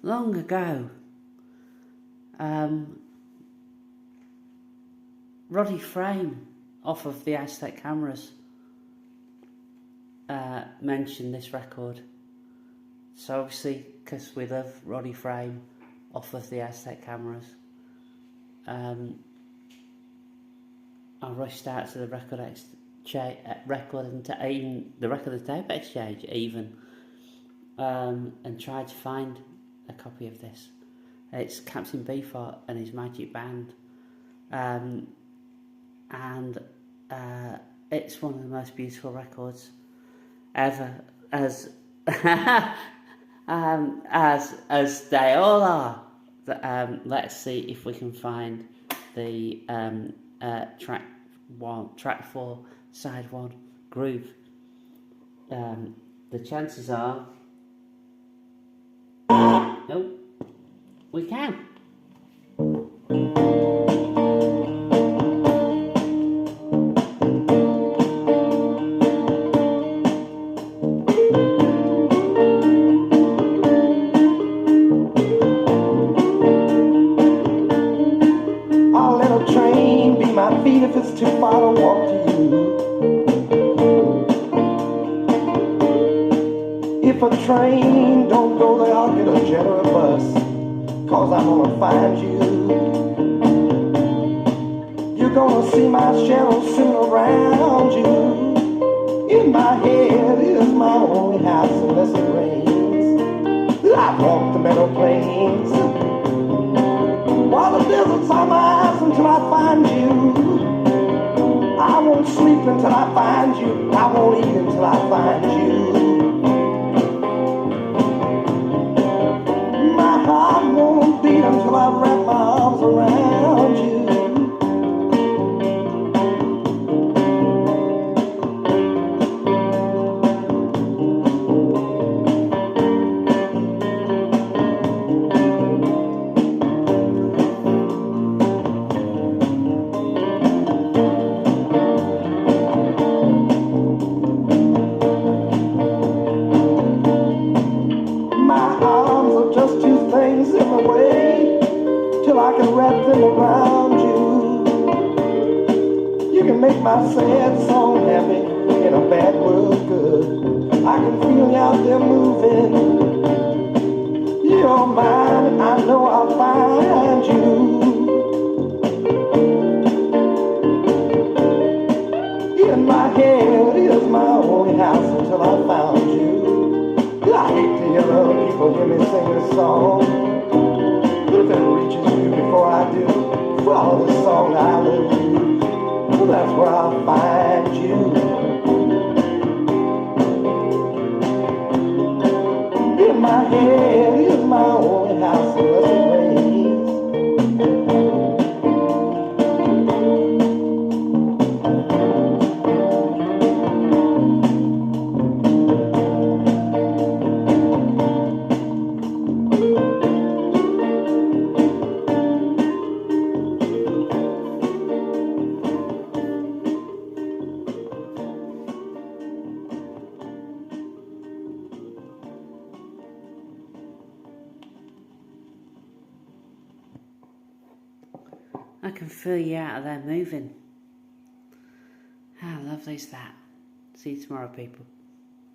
long ago, Roddy Frame off of the Aztec Cameras mentioned this record. So obviously, because we love Roddy Frame off of the Aztec Cameras, I rushed out to the record tape exchange even, and tried to find a copy of this. It's Captain Beefheart and his Magic Band, and it's one of the most beautiful records ever, as as they all are. Let's see if we can find the track 4, side 1, Groove. The chances are, nope, we can. If it's too far to walk to you, if a train don't go there, I'll get a jet or a bus, 'cause I'm gonna find you. You're gonna see my shadow soon around you. In my head is my only house unless it rains. I've walked the meadow plains, while the deserts are my eyes until I find you. I won't sleep until I find you. I won't eat until I find you. My heart won't beat until I wrap my arms around you. I can wrap them around you. You can make my sad song happy in a bad world good. I can feel you out there moving. You're mine, and I know I'll find you. In my head is my only house until I found you. I hate to hear other people hear me sing this song, but if it reaches you before I do, follow the song I love you. Well, that's where I'll find you. In my head is my only house unless it rains. I can feel you out of there moving. How lovely is that? See you tomorrow, people.